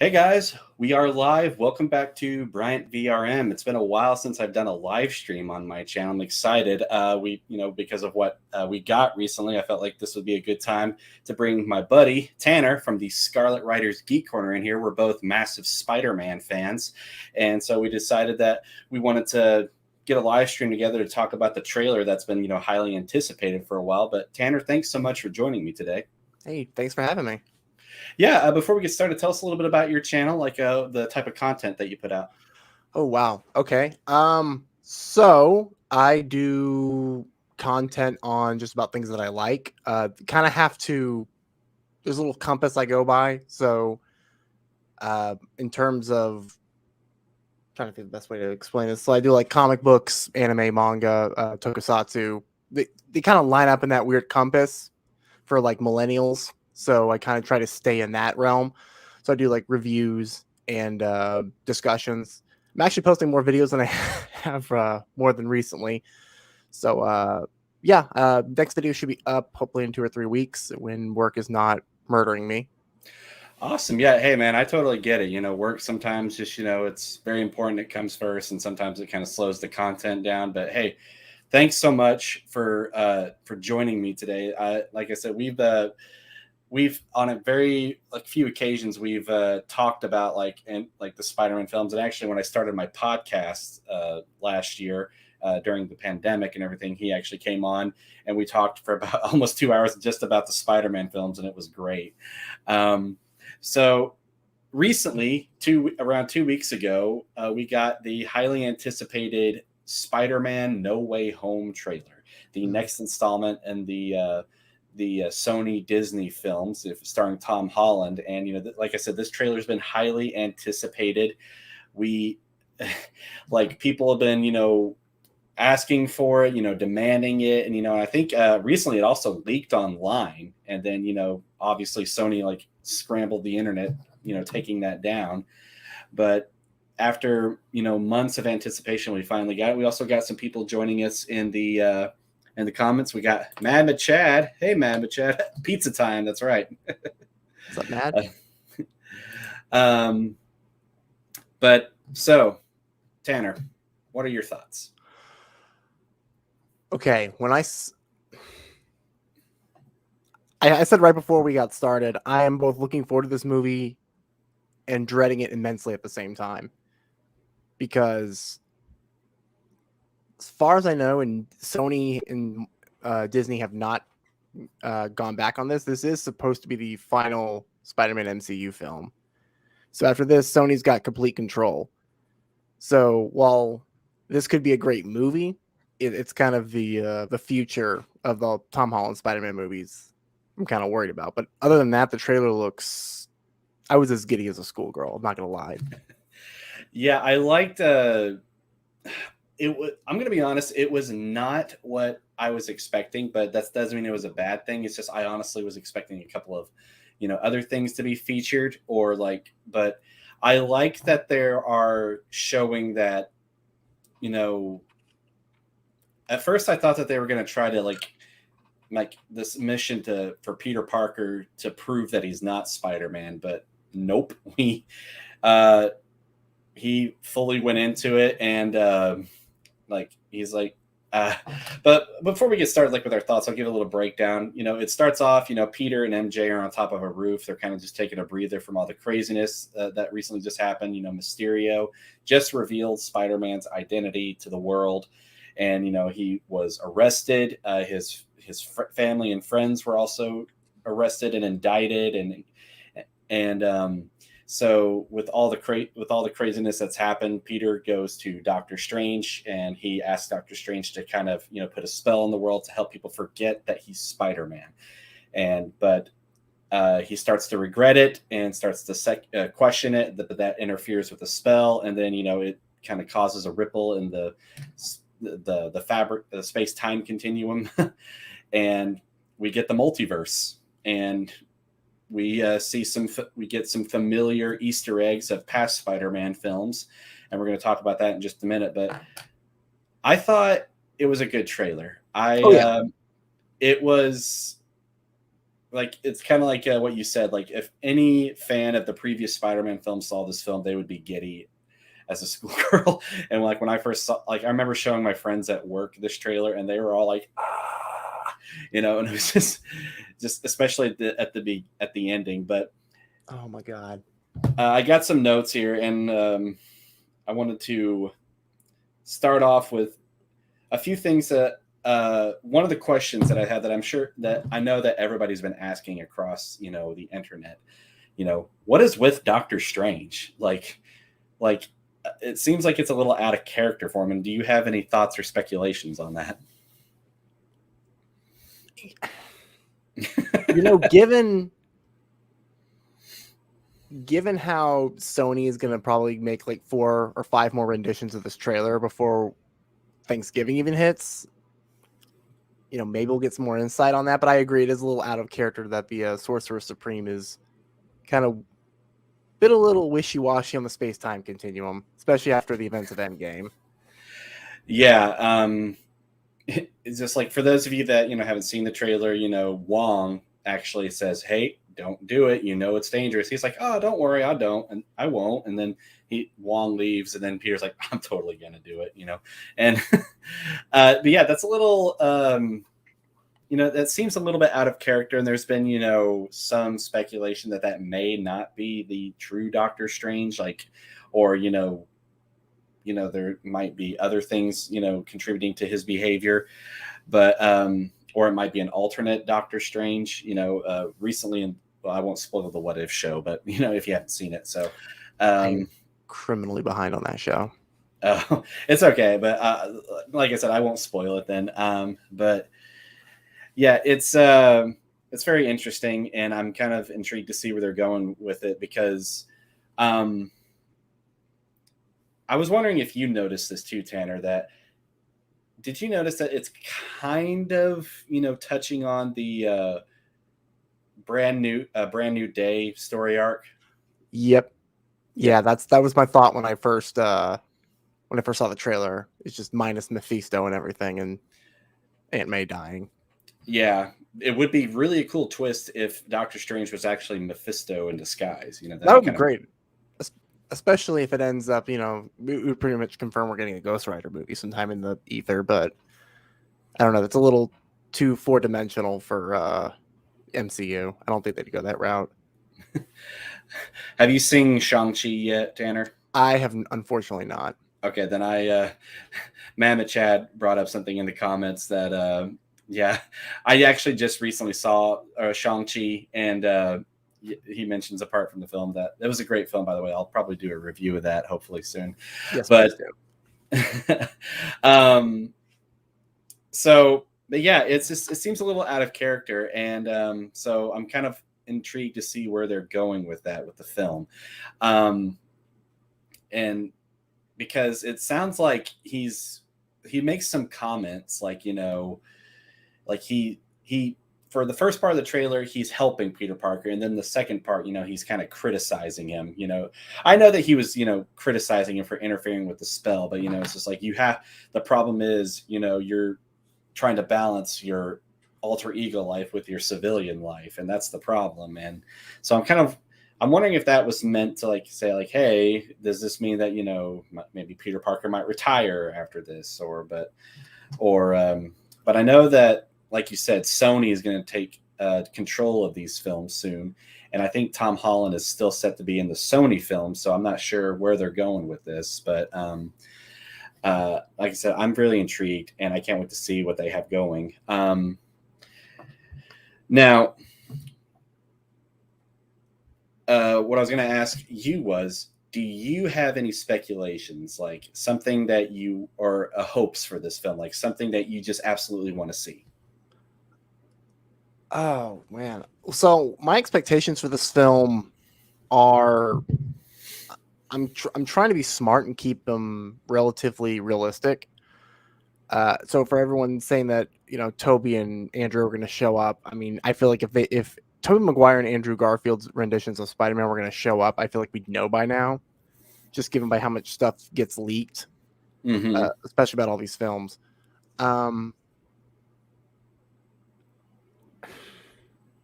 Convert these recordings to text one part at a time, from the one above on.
Hey guys, we are live. Welcome back to Bryant VRM. It's been a while since I've done a live stream on my channel. I'm excited. Because of what we got recently, I felt like this would be a good time to bring my buddy Tanner from the Scarlet Riders Geek Corner in here. We're both massive Spider-Man fans, and so we decided that we wanted to get a live stream together to talk about the trailer that's been, highly anticipated for a while. But Tanner, thanks so much for joining me today. Hey, thanks for having me. Yeah, before we get started, tell us a little bit about your channel, like the type of content that you put out. Oh, wow. Okay. So I do content on just about things that I like. Kind of have to, there's a little compass I go by. So, in terms of trying to think the best way to explain this. So I do like comic books, anime, manga, tokusatsu. They kind of line up in that weird compass for like millennials. So I kind of try to stay in that realm. So I do like reviews and discussions. I'm actually posting more videos than I have more than recently. So next video should be up hopefully in 2 or 3 weeks when work is not murdering me. Awesome. Yeah. Hey, man, I totally get it. Work sometimes just, it's very important. It comes first, and sometimes it kind of slows the content down. But hey, thanks so much for joining me today. Like I said, we've on a very few occasions we've talked about the Spider-Man films. And actually, when I started my podcast last year during the pandemic and everything, he actually came on and we talked for about almost 2 hours just about the Spider-Man films, and it was great. So recently, around 2 weeks ago, we got the highly anticipated Spider-Man No Way Home trailer, the next installment in the Sony Disney films, starring Tom Holland. And like I said, this trailer has been highly anticipated. We people have been asking for it, demanding it. And I think recently it also leaked online, and then obviously Sony scrambled the internet, taking that down. But after months of anticipation, we finally got it. We also got some people joining us in the comments. We got Mad Chad. Hey, Mad Chad. Pizza time. That's right. What's up, Mad? But so, Tanner, what are your thoughts? Okay, when I said right before we got started, I am both looking forward to this movie and dreading it immensely at the same time. Because as far as I know, and Sony and Disney have not gone back on this. This is supposed to be the final Spider-Man MCU film. So after this, Sony's got complete control. So while this could be a great movie, it's kind of the future of the Tom Holland Spider-Man movies I'm kind of worried about. But other than that, the trailer looks... I was as giddy as a schoolgirl. I'm not going to lie. Yeah, I liked... I'm going to be honest, it was not what I was expecting, but that doesn't mean it was a bad thing. It's just I honestly was expecting a couple of, other things to be featured, but I like that there are showing that, at first I thought that they were going to try to like this mission for Peter Parker to prove that he's not Spider-Man, but nope. He fully went into it, and he's like, but before we get started, with our thoughts, I'll give a little breakdown. It starts off, Peter and MJ are on top of a roof. They're kind of just taking a breather from all the craziness that recently just happened. Mysterio just revealed Spider-Man's identity to the world, and he was arrested. His family and friends were also arrested and indicted, and so with all the craziness that's happened, Peter goes to Doctor Strange, and he asks Doctor Strange to kind of put a spell in the world to help people forget that he's Spider-Man. But he starts to regret it and starts to question it, but that interferes with the spell, and then it kind of causes a ripple in the fabric, the space-time continuum, and we get the multiverse, and we get some familiar Easter eggs of past Spider-Man films, and we're going to talk about that in just a minute. But I thought it was a good trailer. It was like it's kind of like what you said. Like if any fan of the previous Spider-Man film saw this film, they would be giddy as a schoolgirl. And like when I first saw, like I remember showing my friends at work this trailer, and they were all like, ah, and it was just especially at the ending. But Oh my god. I got some notes here, and I wanted to start off with a few things that one of the questions that I had that I'm sure that I know that everybody's been asking across, the internet, what is with Doctor Strange? Like it seems like it's a little out of character for him. And do you have any thoughts or speculations on that? Given how Sony is going to probably make like 4 or 5 more renditions of this trailer before Thanksgiving even hits, maybe we'll get some more insight on that. But I agree, it is a little out of character that the Sorcerer Supreme is kind of a little wishy-washy on the space-time continuum, especially after the events of Endgame. Yeah, it's just like for those of you that haven't seen the trailer, Wong actually says, "Hey, don't do it. It's dangerous." He's like, "Oh, don't worry, I don't, and I won't." And then Wong leaves, and then Peter's like, "I'm totally gonna do it," And but yeah, that's a little, that seems a little bit out of character. And there's been, some speculation that may not be the true Doctor Strange, like, or there might be other things, contributing to his behavior, but or it might be an alternate Doctor Strange, recently I won't spoil the What If show, but if you haven't seen it. So I'm criminally behind on that show. Oh, it's okay. But like I said, I won't spoil it then. But yeah, it's very interesting, and I'm kind of intrigued to see where they're going with it, because I was wondering if you noticed this too, Tanner, did you notice that it's kind of, touching on the brand new day story arc? Yep. Yeah, that was my thought when I first saw the trailer. It's just minus Mephisto and everything, and Aunt May dying. Yeah, it would be really a cool twist if Doctor Strange was actually Mephisto in disguise. That would be great. Especially if it ends up, we would pretty much confirm we're getting a Ghost Rider movie sometime in the ether, but I don't know. That's a little too 4-dimensional for MCU. I don't think they'd go that route. Have you seen Shang-Chi yet, Tanner? I have unfortunately not. Okay, then Mammoth Chad brought up something in the comments that, yeah, I actually just recently saw Shang-Chi, and he mentions apart from the film that it was a great film, by the way. I'll probably do a review of that hopefully soon. Yes, but but yeah, it seems a little out of character, and so I'm kind of intrigued to see where they're going with that with the film, and because it sounds like he makes some comments like like he for the first part of the trailer, he's helping Peter Parker. And then the second part, he's kind of criticizing him. I know that he was, criticizing him for interfering with the spell, but, it's just like the problem is, you're trying to balance your alter ego life with your civilian life. And that's the problem. And so I'm wondering if that was meant to like say like, hey, does this mean that, maybe Peter Parker might retire after this but I know that, like you said, Sony is going to take control of these films soon. And I think Tom Holland is still set to be in the Sony film. So I'm not sure where they're going with this. But like I said, I'm really intrigued, and I can't wait to see what they have going. Now, what I was going to ask you was, do you have any speculations, like something that you or hopes for this film, like something that you just absolutely want to see? Oh man! So my expectations for this film are, I'm trying to be smart and keep them relatively realistic. So for everyone saying that Toby and Andrew are going to show up, I mean, I feel like if Tobey Maguire and Andrew Garfield's renditions of Spider-Man were going to show up, I feel like we'd know by now, just given by how much stuff gets leaked, especially about all these films.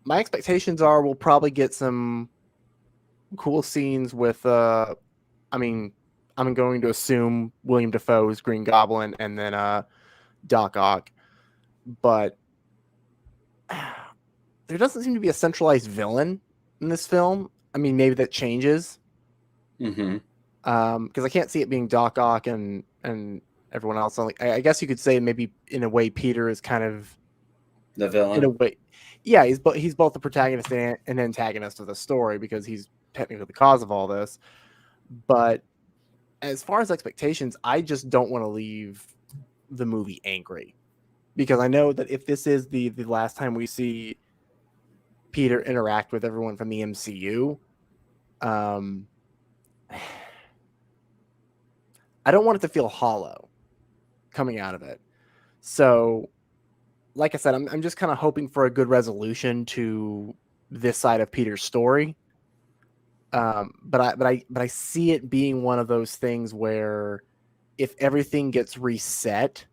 My expectations are we'll probably get some cool scenes with I mean, I'm going to assume William Dafoe's Green Goblin and then Doc Ock, but there doesn't seem to be a centralized villain in this film. I mean, maybe that changes. Mm-hmm. Because I can't see it being Doc Ock and everyone else. Like, I guess you could say maybe in a way Peter is kind of The in a villain. way, yeah, he's both the protagonist and antagonist of the story because he's technically the cause of all this. But as far as expectations, I just don't want to leave the movie angry because I know that if this is the last time we see Peter interact with everyone from the MCU, um, I don't want it to feel hollow coming out of it. So, like I said, I'm just kind of hoping for a good resolution to this side of Peter's story. But I see it being one of those things where if everything gets reset,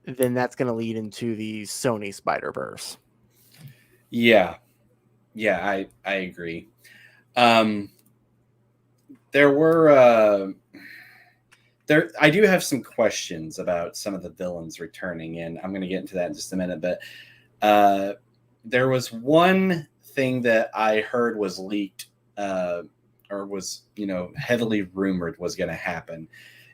then that's going to lead into the Sony Spider-Verse. Yeah. Yeah, I agree. Um, there were I do have some questions about some of the villains returning, and I'm going to get into that in just a minute. But there was one thing that I heard was leaked, or was heavily rumored was going to happen,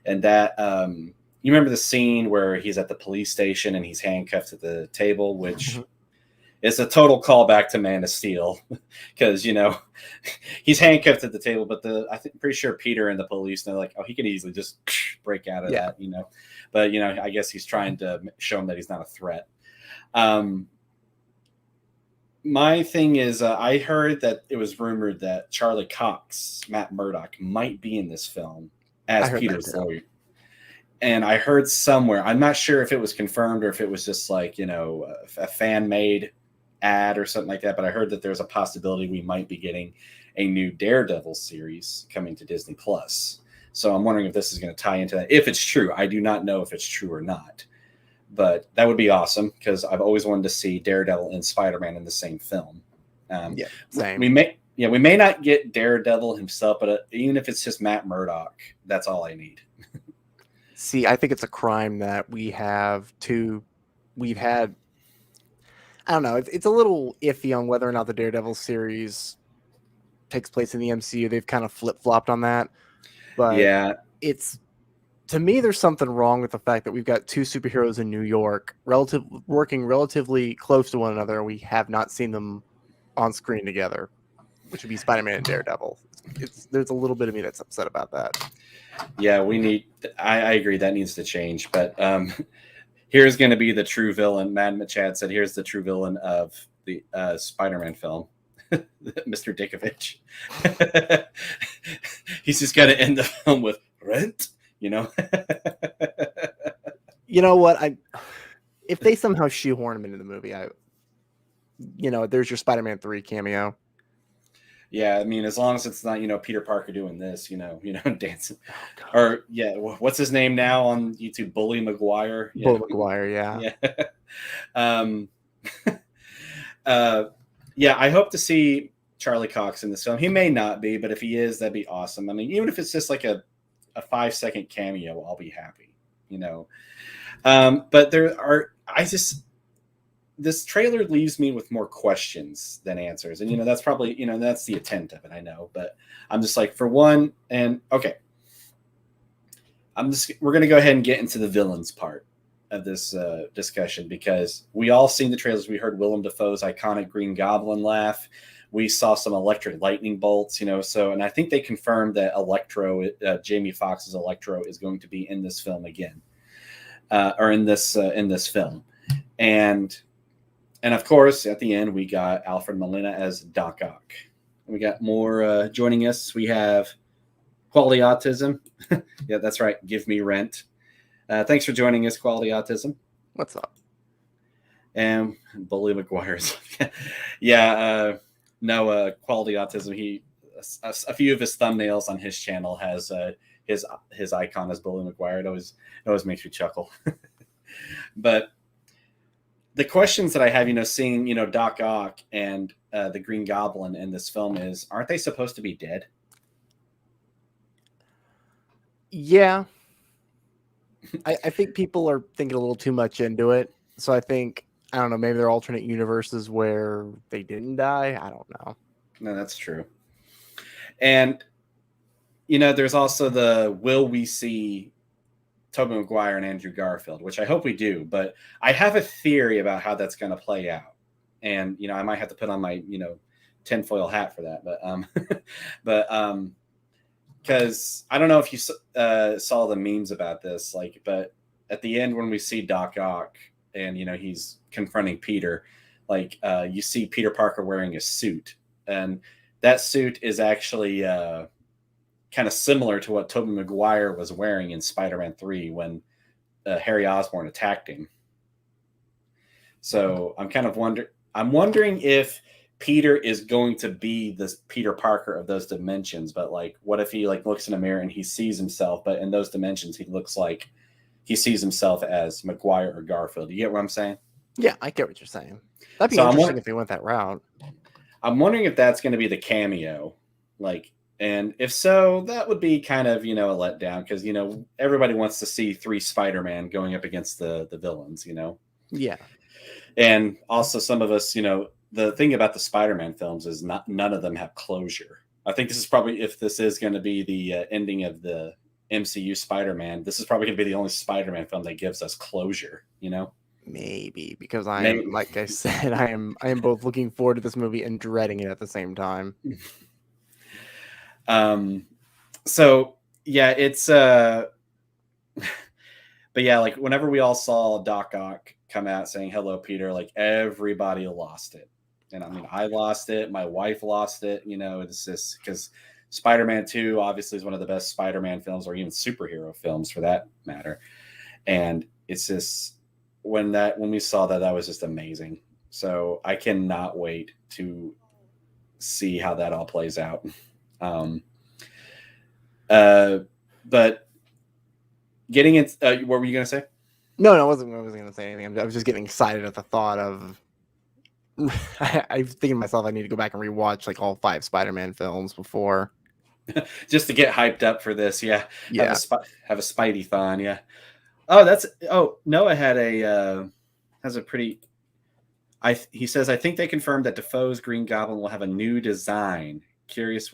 and that you remember the scene where he's at the police station and he's handcuffed at the table, which is a total callback to Man of Steel, because he's handcuffed at the table, but pretty sure Peter and the police know, like, oh, he could easily just break out of that, but I guess he's trying to show him that he's not a threat. My thing is, I heard that it was rumored that Charlie Cox, Matt Murdock, might be in this film as Peter's lawyer. And I heard somewhere, I'm not sure if it was confirmed or if it was just like, a fan-made ad or something like that, but I heard that there's a possibility we might be getting a new Daredevil series coming to Disney Plus. So I'm wondering if this is going to tie into that. If it's true, I do not know if it's true or not, but that would be awesome because I've always wanted to see Daredevil and Spider-Man in the same film. Same. We may not get Daredevil himself, but even if it's just Matt Murdock, that's all I need. See, I think it's a crime that we've had. I don't know. It's a little iffy on whether or not the Daredevil series takes place in the MCU. They've kind of flip-flopped on that. But yeah, to me, there's something wrong with the fact that we've got two superheroes in New York working relatively close to one another, and we have not seen them on screen together, which would be Spider-Man and Daredevil. There's a little bit of me that's upset about that. Yeah, I agree that needs to change, but here's going to be the true villain. Mad Machad said, here's the true villain of the Spider-Man film, Mr. Dickovich. He's just got to end the film with rent, You know what? If they somehow shoehorn him into the movie, there's your Spider-Man 3 cameo. Yeah, I mean, as long as it's not, Peter Parker doing this, dancing. Or, what's his name now on YouTube? Bully Maguire? Bully Maguire, yeah. Yeah. I hope to see Charlie Cox in this film. He may not be, but if he is, that'd be awesome. I mean, even if it's just like a 5-second cameo, I'll be happy, But this trailer leaves me with more questions than answers. And, that's probably, that's the intent of it, I know. But I'm just like, for one, and okay. We're going to go ahead and get into the villains part of this discussion because we all seen the trailers. We heard Willem Dafoe's iconic Green Goblin laugh. We saw some electric lightning bolts, and I think they confirmed that Jamie Foxx's Electro is going to be in this film again, or in this film. And of course, at the end, we got Alfred Molina as Doc Ock. We got more joining us. We have Quality Autism. Yeah, that's right. Give me rent. Thanks for joining us, Quality Autism. What's up? And Bully McGuire's. Quality Autism. A few of his thumbnails on his channel has his icon as Bully McGuire. It always makes me chuckle. But the questions that I have, seeing, Doc Ock and the Green Goblin in this film is, aren't they supposed to be dead? Yeah. I think people are thinking a little too much into it. So I think, I don't know, maybe there are alternate universes where they didn't die. I don't know. No, that's true. And, there's also the, will we see Tobey Maguire and Andrew Garfield, which I hope we do, but I have a theory about how that's going to play out. And, I might have to put on my, tinfoil hat for that, but, because I don't know if you saw the memes about this, but at the end when we see Doc Ock and he's confronting Peter, you see Peter Parker wearing a suit, and that suit is actually kind of similar to what Tobey Maguire was wearing in Spider-Man 3 when Harry Osborn attacked him. So I'm wondering if Peter is going to be this Peter Parker of those dimensions, but what if he looks in a mirror and he sees himself, but in those dimensions he looks like he sees himself as Maguire or Garfield. You get what I'm saying? Yeah, I get what you're saying. That'd be interesting if they went that route. I'm wondering if that's going to be the cameo, and if so, that would be kind of, a letdown because, everybody wants to see 3 Spider-Man going up against the villains, Yeah. And also some of us, the thing about the Spider-Man films is none of them have closure. I think this is probably, if this is going to be the ending of the MCU Spider-Man, this is probably going to be the only Spider-Man film that gives us closure, Maybe, because like I said, I am both looking forward to this movie and dreading it at the same time. So yeah, it's but yeah, whenever we all saw Doc Ock come out saying hello Peter, everybody lost it. And I mean, I lost it, my wife lost it, it's just because Spider-Man 2 obviously is one of the best Spider-Man films, or even superhero films for that matter. And it's just when we saw that was just amazing. So I cannot wait to see how that all plays out. But getting it, what were you going to say? No, I wasn't going to say anything. I was just getting excited at the thought of. I was thinking to myself, I need to go back and rewatch all 5 Spider-Man films before, just to get hyped up for this. Yeah, yeah. Have a Spidey-thon. Yeah. Oh, Noah had has a pretty. He says, I think they confirmed that Defoe's Green Goblin will have a new design. Curious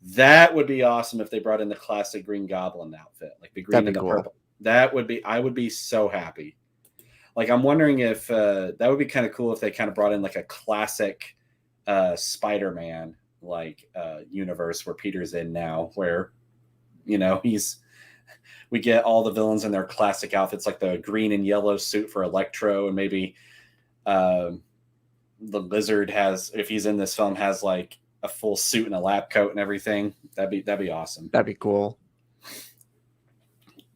that would be awesome if they brought in the classic Green Goblin outfit, the green and the purple. I would be so happy. I'm wondering if that would be kind of cool if they kind of brought in a classic Spider-Man universe where Peter's in now, where we get all the villains in their classic outfits, the green and yellow suit for Electro, and maybe the Lizard if he's in this film, has a full suit and a lab coat and everything. That'd be awesome. That'd be cool.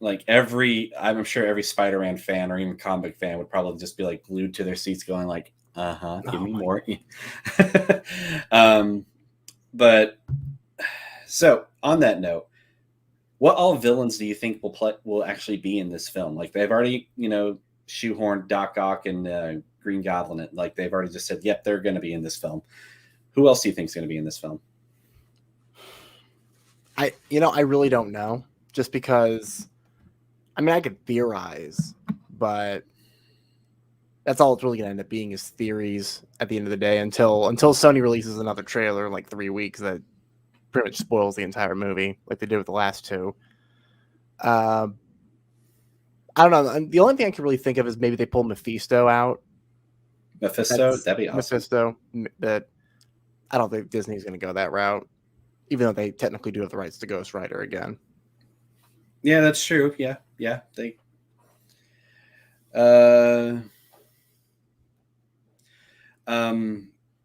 I'm sure every Spider-Man fan or even comic fan would probably just be glued to their seats going give me more. But so on that note, what all villains do you think will actually be in this film? They've already, shoehorned Doc Ock and Green Goblin. They've already just said, yep, they're going to be in this film. Who else do you think is going to be in this film? I really don't know, just because, I mean, I could theorize, but that's all it's really going to end up being is theories at the end of the day until Sony releases another trailer in 3 weeks that pretty much spoils the entire movie like they did with the last 2. I don't know. The only thing I can really think of is maybe they pull Mephisto out. That'd be awesome. Mephisto. That I don't think Disney's going to go that route, even though they technically do have the rights to Ghost Rider again. Yeah, that's true. Yeah. They.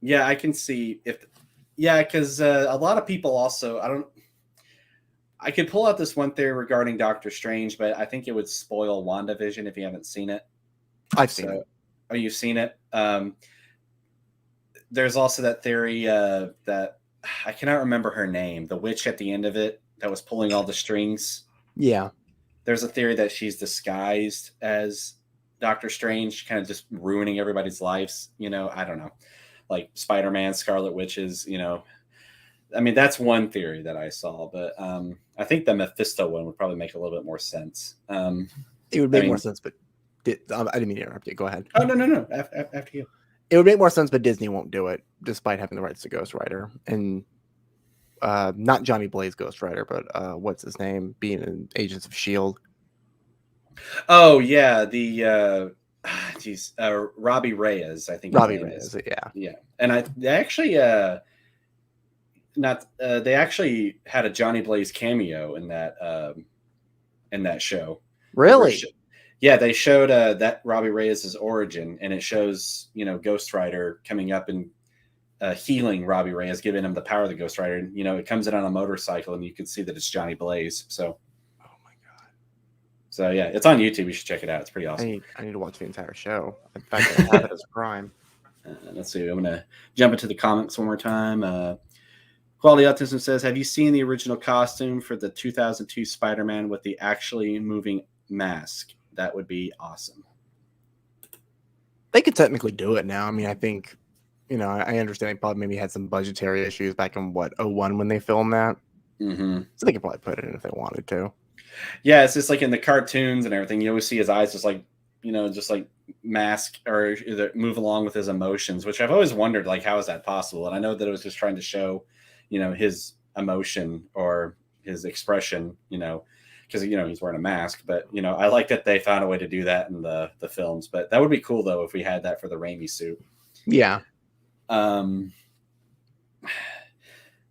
Yeah, I can see because a lot of people also, I could pull out this one theory regarding Doctor Strange, but I think it would spoil WandaVision if you haven't seen it. I've seen it. Oh, you've seen it? There's also that theory that I cannot remember her name, the witch at the end of it that was pulling all the strings. Yeah. There's a theory that she's disguised as Doctor Strange kind of just ruining everybody's lives. I don't know, like Spider-Man, Scarlet Witches. I mean, that's one theory that I saw, but I think the Mephisto one would probably make a little bit more sense. It would make more sense, but I didn't mean to interrupt you. Go ahead. Oh, no. After you. It would make more sense, but Disney won't do it, despite having the rights to Ghost Rider. And not Johnny Blaze Ghost Rider, but what's his name? Being in Agents of S.H.I.E.L.D. Oh, yeah. Robbie Reyes, I think. Robbie Reyes, yeah. Yeah. And they actually they actually had a Johnny Blaze cameo in that show. Really? Yeah, they showed that Robbie Reyes' origin, and it shows Ghost Rider coming up and healing Robbie Reyes, giving him the power of the Ghost Rider. And it comes in on a motorcycle, and you can see that it's Johnny Blaze. So, oh my god! So yeah, it's on YouTube. You should check it out. It's pretty awesome. I need to watch the entire show. In fact, I have it as Prime. Let's see. I'm gonna jump into the comics one more time. Quality Autism says, "Have you seen the original costume for the 2002 Spider-Man with the actually moving mask? That would be awesome." They could technically do it now. I mean, I think, I understand they probably maybe had some budgetary issues back in 2001 when they filmed that. Mm-hmm. So they could probably put it in if they wanted to. Yeah, it's just like in the cartoons and everything. You always see his eyes just like mask or either move along with his emotions, which I've always wondered, like, how is that possible? And I know that it was just trying to show, his emotion or his expression, because he's wearing a mask. But I like that they found a way to do that in the films. But that would be cool though if we had that for the Raimi suit. Yeah.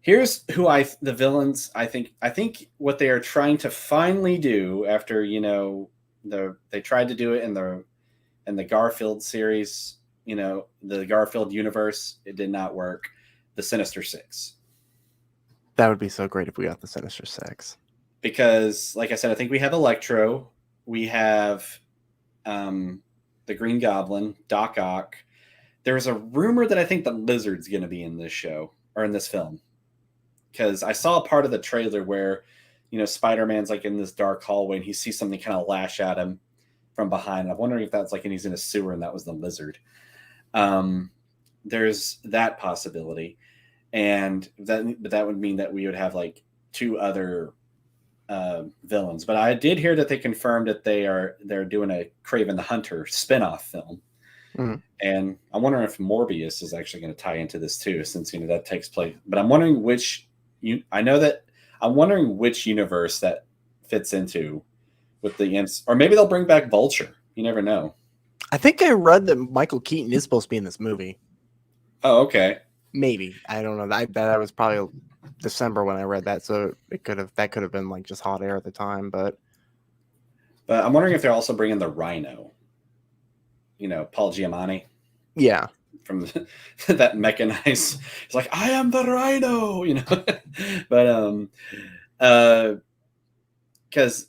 Here's the villains. I think what they are trying to finally do after they tried to do it in the Garfield series, the Garfield universe. It did not work. The Sinister Six. That would be so great if we got the Sinister Six. Because, like I said, I think we have Electro, we have the Green Goblin, Doc Ock. There's a rumor that I think the Lizard's going to be in this show or in this film. Because I saw a part of the trailer where, Spider-Man's like in this dark hallway and he sees something kind of lash at him from behind. I'm wondering if that's like, and he's in a sewer and that was the Lizard. There's that possibility. And that would mean that we would have like two other villains. But I did hear that they confirmed that they're doing a Kraven the Hunter spinoff film. Mm-hmm. And I'm wondering if Morbius is actually going to tie into this too, since that takes place. But I'm wondering I'm wondering which universe that fits into with or maybe they'll bring back Vulture. You never know. I think I read that Michael Keaton is supposed to be in this movie. Oh, okay. Maybe. I don't know. That was probably December when I read that, so that could have been like just hot air at the time. But I'm wondering if they're also bringing the Rhino. Paul Giamatti. Yeah. From that mechanized, it's like, I am the Rhino, But because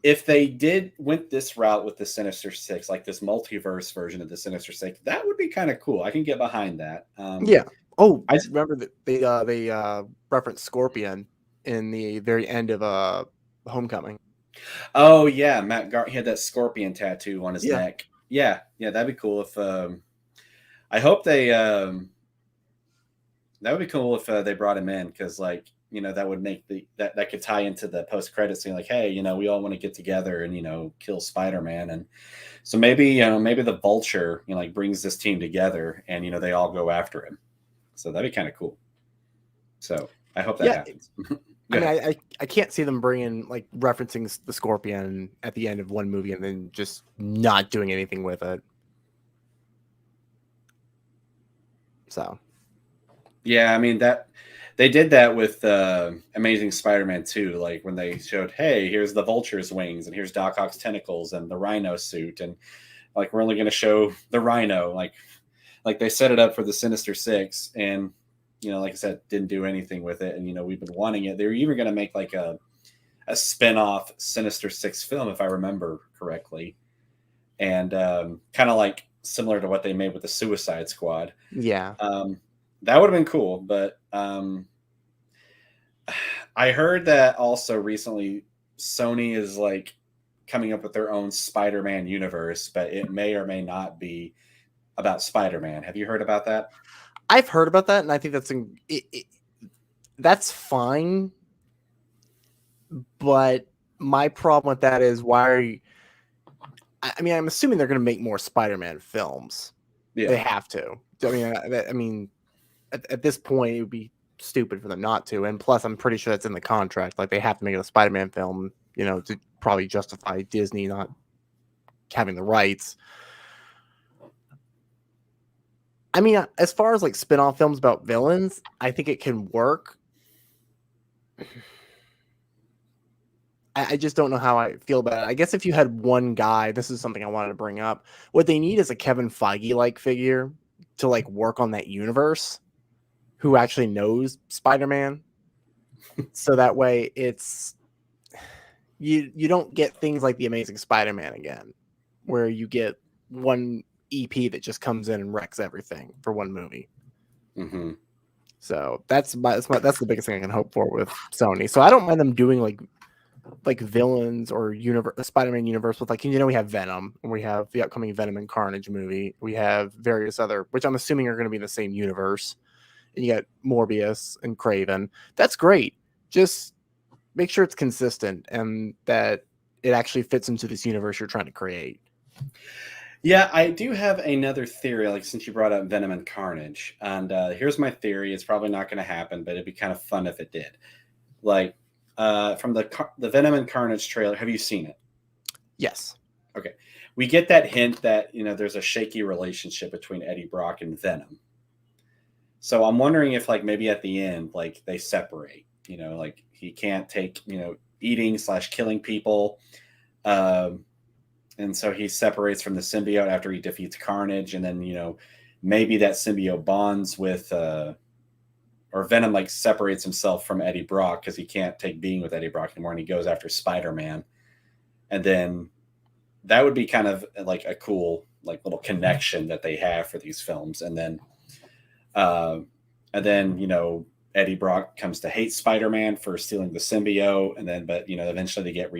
if they went this route with the Sinister Six, like this multiverse version of the Sinister Six, that would be kind of cool. I can get behind that. Yeah. Oh, I remember that they referenced Scorpion in the very end of Homecoming. Oh yeah, he had that scorpion tattoo on his neck. Yeah, that'd be cool if. I hope they. That would be cool if they brought him in, because that would make that could tie into the post-credit scene. Like, hey, we all want to get together and kill Spider-Man, and so maybe the Vulture brings this team together and they all go after him. So that'd be kind of cool. So I hope that happens. I mean, I can't see them bringing referencing the Scorpion at the end of one movie and then just not doing anything with it. So, yeah, I mean that they did that with Amazing Spider-Man 2, like when they showed, hey, here's the Vulture's wings and here's Doc Ock's tentacles and the Rhino suit, and we're only going to show the Rhino, like they set it up for the Sinister Six, and like I said, didn't do anything with it. And we've been wanting it. They were even going to make a spin-off Sinister Six film, if I remember correctly, and kind of similar to what they made with the Suicide Squad. Yeah, that would have been cool. But I heard that also recently Sony is coming up with their own Spider-Man universe, but it may or may not be about Spider-Man. Have you heard about that? I've heard about that, and I think that's fine. But my problem with that is why are you? I mean, I'm assuming they're going to make more Spider-Man films. Yeah. They have to. I mean, at this point, it would be stupid for them not to. And plus, I'm pretty sure that's in the contract. Like, they have to make a Spider-Man film, to probably justify Disney not having the rights. I mean, as far as like spin-off films about villains, I think it can work. I just don't know how I feel about it. I guess if you had one guy, this is something I wanted to bring up. What they need is a Kevin Feige-like figure to like work on that universe, who actually knows Spider-Man. So that way it's you don't get things like the Amazing Spider-Man again, where you get one EP that just comes in and wrecks everything for one movie. Mm-hmm. So that's the biggest thing I can hope for with Sony. So I don't mind them doing like villains or Spider-Man universe with we have Venom, and we have the upcoming Venom and Carnage movie. We have various other, which I'm assuming are going to be in the same universe. And you got Morbius and Craven. That's great. Just make sure it's consistent and that it actually fits into this universe you're trying to create. Yeah, I do have another theory, like since you brought up Venom and Carnage. And here's my theory. It's probably not going to happen, but it'd be kind of fun if it did. Like, from the Venom and Carnage trailer, have you seen it? Yes. Okay. We get that hint that, there's a shaky relationship between Eddie Brock and Venom. So I'm wondering if like maybe at the end, like they separate, like he can't take, eating/killing people. And so he separates from the symbiote after he defeats Carnage. And then, maybe that symbiote bonds with, or Venom like separates himself from Eddie Brock because he can't take being with Eddie Brock anymore. And he goes after Spider-Man. And then that would be kind of like a cool, like little connection that they have for these films. And then, Eddie Brock comes to hate Spider-Man for stealing the symbiote. But eventually they get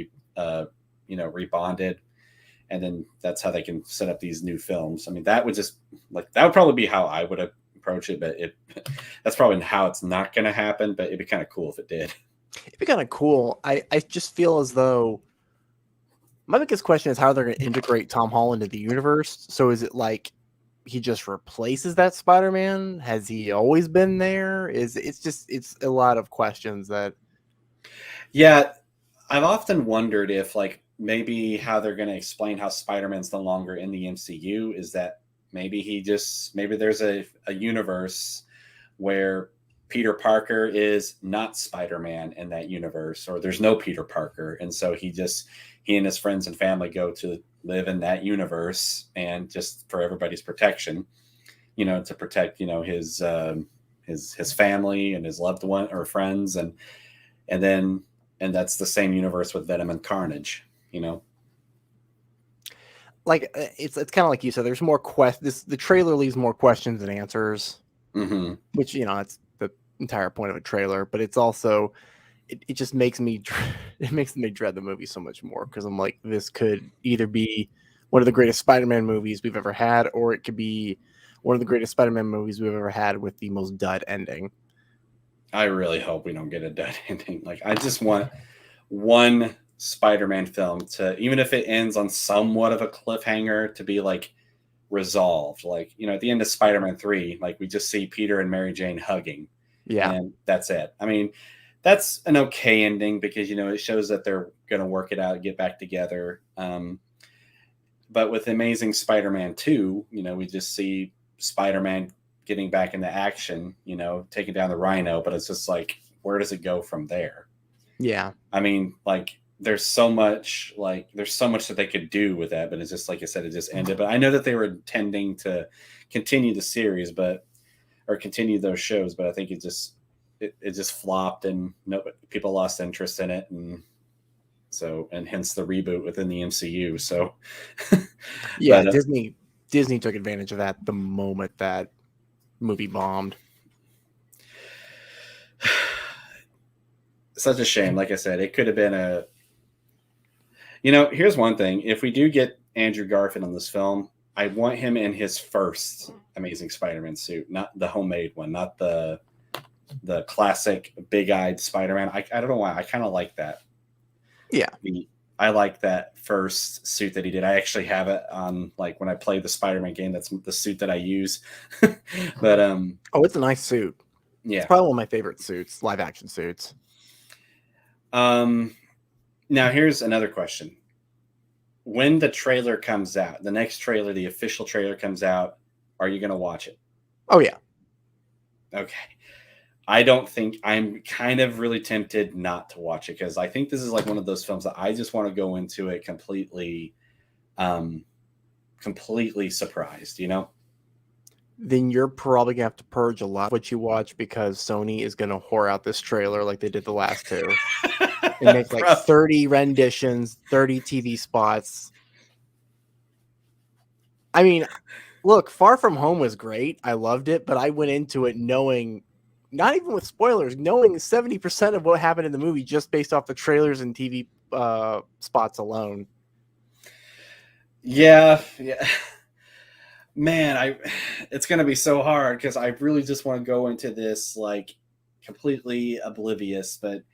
rebonded. And then that's how they can set up these new films. I mean, that would probably be how I would approach it, but that's probably how it's not going to happen, but it'd be kind of cool if it did. It'd be kind of cool. I just feel as though my biggest question is how they're going to integrate Tom Holland into the universe. So is it like he just replaces that Spider-Man? Has he always been there? It's a lot of questions that. Yeah, I've often wondered if like maybe how they're going to explain how Spider-Man's no longer in the MCU is that maybe there's a universe where Peter Parker is not Spider-Man in that universe, or there's no Peter Parker. And so he and his friends and family go to live in that universe, and just for everybody's protection, to protect, his family and his loved one or friends. And that's the same universe with Venom and Carnage, Like it's kind of like you said. There's more the trailer leaves more questions than answers, mm-hmm. Which it's the entire point of a trailer. But it's also it just makes me dread the movie so much more, because I'm like, this could either be one of the greatest Spider-Man movies we've ever had, or it could be one of the greatest Spider-Man movies we've ever had with the most dud ending. I really hope we don't get a dud ending. Like, I just want one Spider-Man film to, even if it ends on somewhat of a cliffhanger, to be like resolved. Like, at the end of Spider-Man 3, like we just see Peter and Mary Jane hugging. Yeah. And that's it. I mean, that's an okay ending because, it shows that they're going to work it out, get back together. But with Amazing Spider-Man 2, we just see Spider-Man getting back into action, taking down the Rhino, but it's just like, where does it go from there? Yeah. I mean, like, there's so much that they could do with that, but it's just, like I said, it just ended. But I know that they were intending to continue the series, or continue those shows, but I think it just flopped, and people lost interest in it. And hence the reboot within the MCU. So yeah, but, Disney took advantage of that the moment that movie bombed. Such a shame. Like I said, it could have been Here's one thing. If we do get Andrew Garfield in this film, I want him in his first Amazing Spider-Man suit, not the homemade one, not the classic big-eyed Spider-Man. I don't know why. I kind of like that. Yeah. I like that first suit that he did. I actually have it on, like, when I play the Spider-Man game. That's the suit that I use. But it's a nice suit. Yeah, it's probably one of my favorite suits, live action suits. Now here's another question. When the trailer comes out, the next trailer, the official trailer comes out, are you going to watch it? Oh yeah. Okay. I don't think, I'm kind of really tempted not to watch it, because I think this is like one of those films that I just want to go into it completely surprised, Then you're probably gonna have to purge a lot of what you watch, because Sony is gonna whore out this trailer like they did the last two. And make like 30 renditions, 30 TV spots. I mean, look, Far From Home was great. I loved it, but I went into it knowing, not even with spoilers, knowing 70% of what happened in the movie just based off the trailers and TV spots alone. Yeah. Man, it's going to be so hard, because I really just want to go into this like completely oblivious, but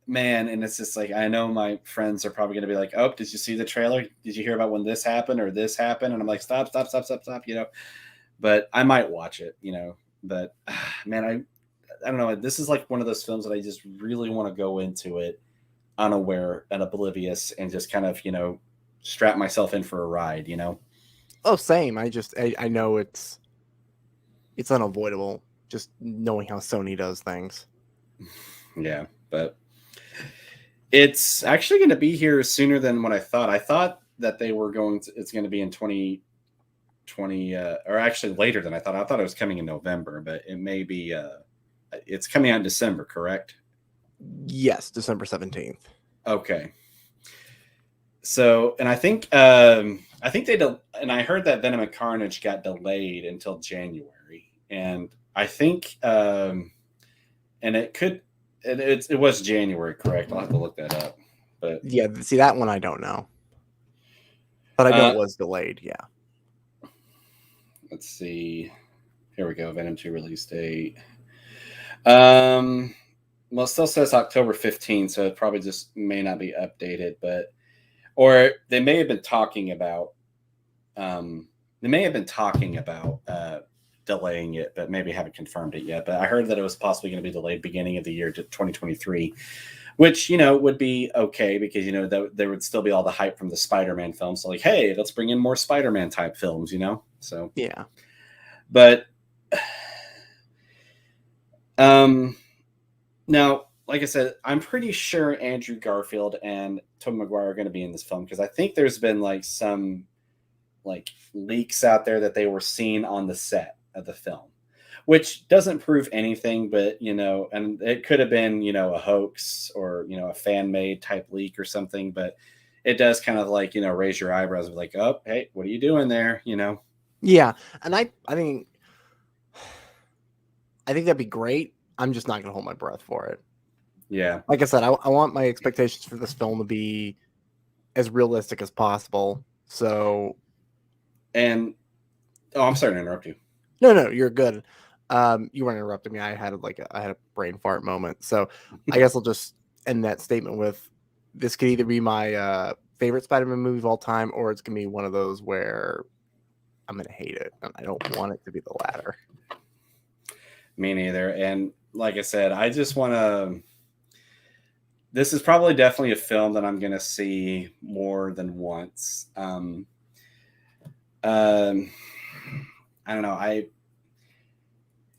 man, and it's just like, I know my friends are probably going to be like, oh, did you see the trailer? Did you hear about when this happened or this happened? And I'm like, stop, but I might watch it, but man, I don't know. This is like one of those films that I just really want to go into it unaware and oblivious, and just kind of, strap myself in for a ride, Oh, same. I know it's unavoidable, just knowing how Sony does things. Yeah, but it's actually going to be here sooner than what I thought. I thought that it's going to be in 2020, or actually later than I thought. I thought it was coming in November, but it may be, it's coming out in December, correct? Yes, December 17th. Okay. So, and I think and I heard that Venom and Carnage got delayed until January, and I think, and it was January, correct? I'll have to look that up. But yeah, see, that one I don't know, but I know it was delayed. Yeah. Let's see. Here we go. Venom 2 release date. Well, it still says October 15th, so it probably just may not be updated, or they may have been talking about delaying it, but maybe haven't confirmed it yet. But I heard that it was possibly going to be delayed beginning of the year to 2023, which, would be okay, because, there would still be all the hype from the Spider-Man films. So like, hey, let's bring in more Spider-Man type films, So yeah. But now, like I said, I'm pretty sure Andrew Garfield and Tobey Maguire are going to be in this film, because I think there's been like some like leaks out there that they were seen on the set of the film, which doesn't prove anything, but and it could have been, a hoax, or, a fan made type leak or something, but it does kind of like, raise your eyebrows, like, oh, hey, what are you doing there? Yeah. And I think that'd be great. I'm just not going to hold my breath for it. Yeah. Like I said, I want my expectations for this film to be as realistic as possible. So, and I'm sorry to interrupt you. No, you're good. You weren't interrupting me. I had a brain fart moment. So I guess I'll just end that statement with, this could either be my favorite Spider-Man movie of all time, or it's gonna be one of those where I'm gonna hate it, and I don't want it to be the latter. Me neither. And like I said, I just want to. This is probably definitely a film that I'm gonna see more than once. I don't know.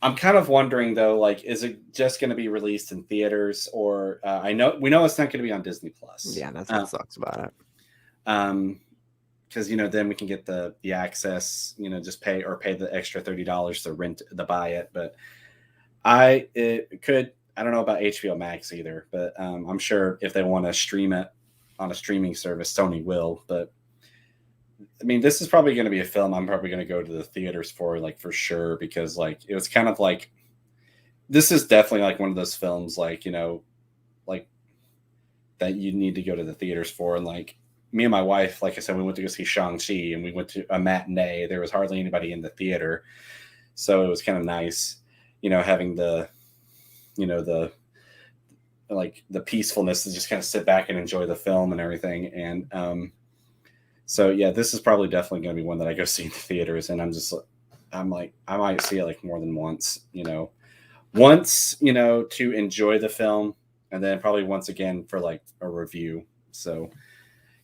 I'm kind of wondering though, like, is it just going to be released in theaters, or we know it's not going to be on Disney Plus. Yeah, that's what sucks about it. Because then we can get the access, just pay the extra $30 to rent to buy it. But I don't know about HBO Max either, but I'm sure if they want to stream it on a streaming service, Sony will. But I mean, this is probably going to be a film I'm probably going to go to the theaters for, like, for sure, because like it was kind of like, this is definitely like one of those films, like, like that you need to go to the theaters for. And like me and my wife, like I said, we went to go see Shang-Chi, and we went to a matinee. There was hardly anybody in the theater. So it was kind of nice, having the, the like the peacefulness to just kind of sit back and enjoy the film and everything. And so yeah, this is probably definitely going to be one that I go see in the theaters. And I'm like, I might see it like more than once, to enjoy the film, and then probably once again for like a review. So,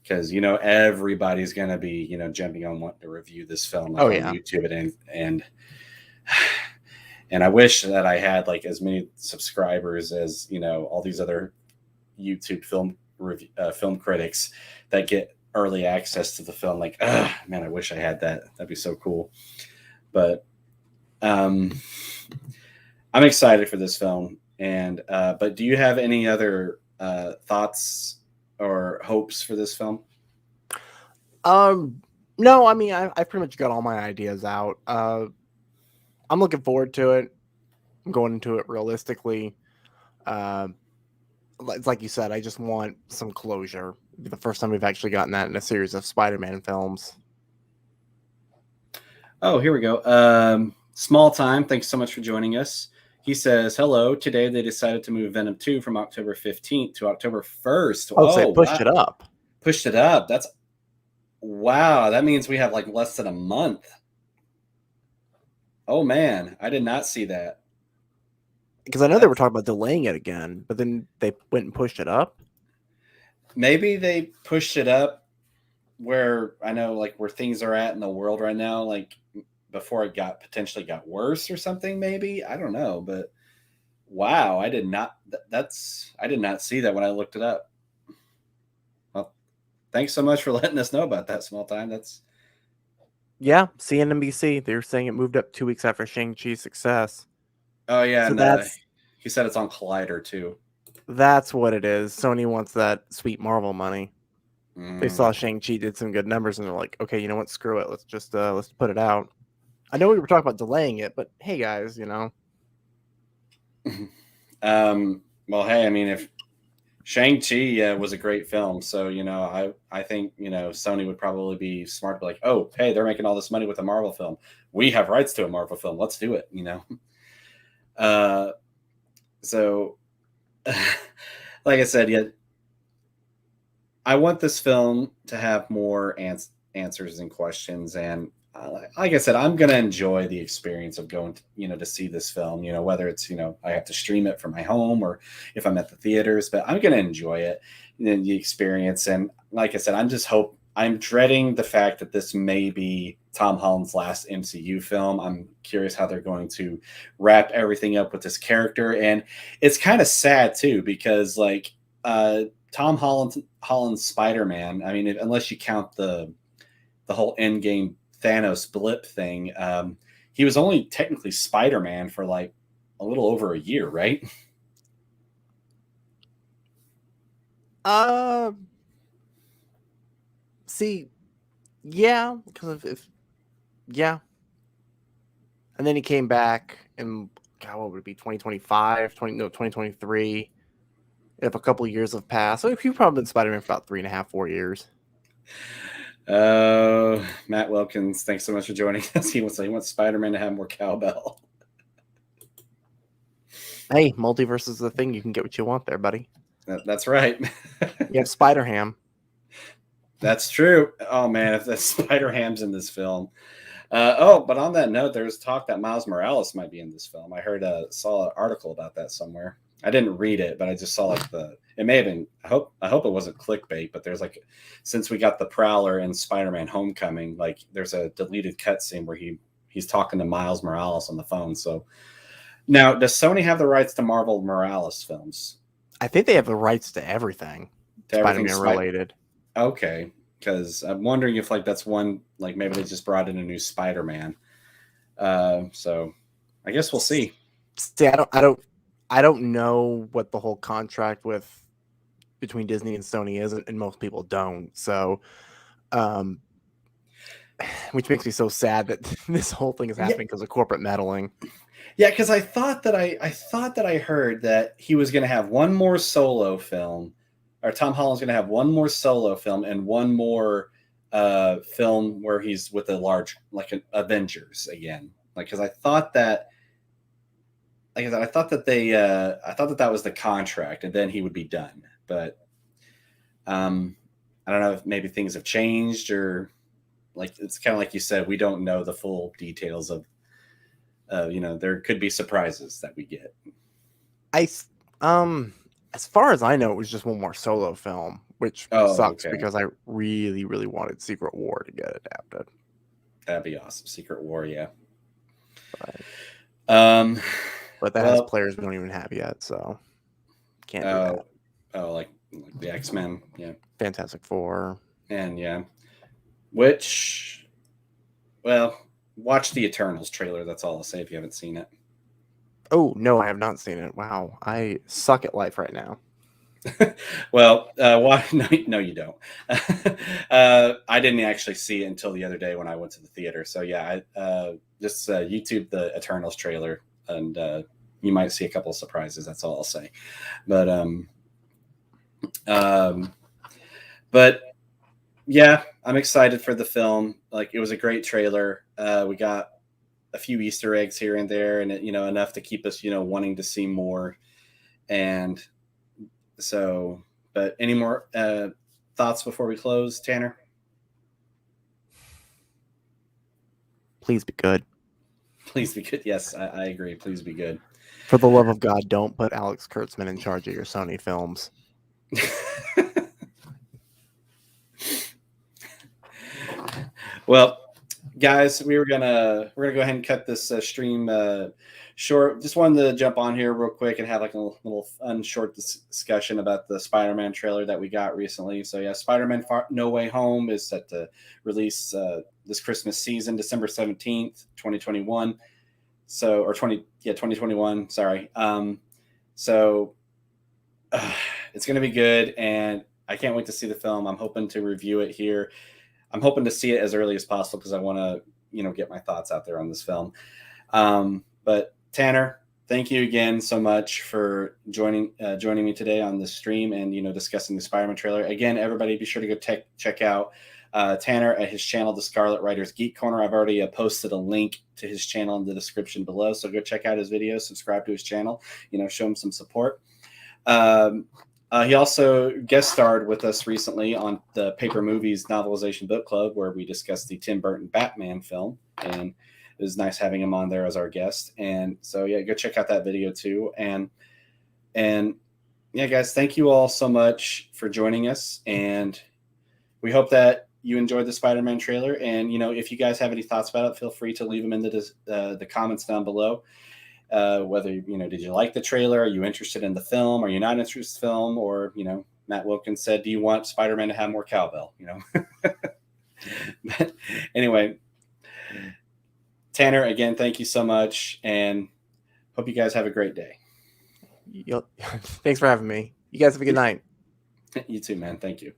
because everybody's gonna be jumping on wanting to review this film like on YouTube and I wish that I had like as many subscribers as all these other YouTube film critics that get early access to the film. Like, man, I wish I had that. That'd be so cool. But I'm excited for this film. And but do you have any other thoughts or hopes for this film? No, I mean, I've pretty much got all my ideas out. I'm looking forward to it. I'm going into it realistically. It's like you said, I just want some closure. It'll be the first time we've actually gotten that in a series of Spider-Man films. Oh, here we go. Small Time, thanks so much for joining us. He says, hello. Today they decided to move Venom 2 from October 15th to October 1st. Oh, so they pushed it up. Pushed it up. Wow. That means we have like less than a month. Oh, man. I did not see that. Because I know they were talking about delaying it again, but then they went and pushed it up. Maybe they pushed it up where I know like where things are at in the world right now, like before it potentially got worse or something, maybe. I don't know, but wow, I did not see that when I looked it up. Well, thanks so much for letting us know about that, Small Time. Yeah, CNBC, they're saying it moved up 2 weeks after Shang-Chi's success. Oh yeah, so and he said it's on Collider too. That's what it is. Sony wants that sweet Marvel money. They saw Shang-Chi did some good numbers, and they're like, okay, you know what? Screw it. Let's just let's put it out. I know we were talking about delaying it, but hey, guys, Well, hey, I mean, if Shang-Chi was a great film, so I think Sony would probably be smart to be like, oh, hey, they're making all this money with a Marvel film. We have rights to a Marvel film. Let's do it. So, like I said, yeah, I want this film to have more answers and questions. And like I said, I'm going to enjoy the experience of going to, to see this film, whether it's, I have to stream it from my home or if I'm at the theaters, but I'm going to enjoy it, the experience. And like I said, I'm dreading the fact that this may be Tom Holland's last MCU film. I'm curious how they're going to wrap everything up with this character. And it's kind of sad too, because like Tom Holland's Spider-Man, I mean, unless you count the whole Endgame Thanos blip thing, he was only technically Spider-Man for like a little over a year, right? See, yeah, because yeah. And then he came back and God, what would it be, 2023? If a couple of years have passed. So you've probably been Spider-Man for about 3.5, 4 years. Matt Wilkins, thanks so much for joining us. He wants Spider-Man to have more cowbell. Hey, multiverse is the thing. You can get what you want there, buddy. That's right. You have Spider-Ham. That's true. Oh man, if the Spider-Ham's in this film. But on that note, there's talk that Miles Morales might be in this film. I saw an article about that somewhere. I didn't read it, but I just saw like it may have been, I hope it wasn't clickbait, but there's like, since we got the Prowler in Spider-Man Homecoming, like there's a deleted cutscene where he's talking to Miles Morales on the phone. So now, does Sony have the rights to Marvel Morales films? I think they have the rights to everything. Spider-Man related. Okay. Because I'm wondering if like that's one, like maybe they just brought in a new Spider-Man. So I guess we'll see. See, I don't know what the whole contract between Disney and Sony is, and most people don't. So, which makes me so sad that this whole thing is happening because of corporate meddling. Yeah, because I thought that I heard that he was going to have one more solo film, or Tom Holland's going to have one more solo film and one more film where he's with a large, like an Avengers again. Like, because I thought that, like I said, I thought that was the contract, and then he would be done. But I don't know if maybe things have changed, or like it's kind of like you said, we don't know the full details of. There could be surprises that we get. As far as I know, it was just one more solo film, which sucks because I really, really wanted Secret War to get adapted. That'd be awesome. Secret War, yeah. But that has players we don't even have yet, so can't do that. Oh, like the X-Men, yeah. Fantastic Four. And yeah. Which, well, watch the Eternals trailer. That's all I'll say if you haven't seen it. Oh, no, I have not seen it. Wow. I suck at life right now. Well, why? No, you don't. I didn't actually see it until the other day when I went to the theater. So yeah, I just YouTube the Eternals trailer, and you might see a couple of surprises. That's all I'll say. But yeah, I'm excited for the film. Like, it was a great trailer. We got a few Easter eggs here and there, and enough to keep us wanting to see more. And so, but any more thoughts before we close, Tanner? Please be good. Please be good. Yes, I agree. Please be good. For the love of God, don't put Alex Kurtzman in charge of your Sony films. Well, guys, we're gonna go ahead and cut this stream short. Just wanted to jump on here real quick and have like a little fun short discussion about the Spider-Man trailer that we got recently. So yeah, Spider-Man No Way Home is set to release this Christmas season, December 17th, 2021. So, or 2021. Sorry. So it's gonna be good, and I can't wait to see the film. I'm hoping to review it here. I'm hoping to see it as early as possible because I want to, get my thoughts out there on this film. But Tanner, thank you again so much for joining me today on this stream and discussing the Spider-Man trailer. Again, everybody, be sure to go check out Tanner at his channel, the Scarlet Riders Geek Corner. I've already posted a link to his channel in the description below, so go check out his videos, subscribe to his channel, show him some support. He also guest starred with us recently on the Paper Movies Novelization Book Club, where we discussed the Tim Burton Batman film, and it was nice having him on there as our guest. And so, yeah, go check out that video too. And yeah, guys, thank you all so much for joining us. And we hope that you enjoyed the Spider-Man trailer. And, if you guys have any thoughts about it, feel free to leave them in the comments down below. Whether, did you like the trailer? Are you interested in the film? Are you not interested in the film? Or, Matt Wilkins said, do you want Spider-Man to have more cowbell? But anyway, Tanner, again, thank you so much, and hope you guys have a great day. Thanks for having me. You guys have a good night. You too, man. Thank you.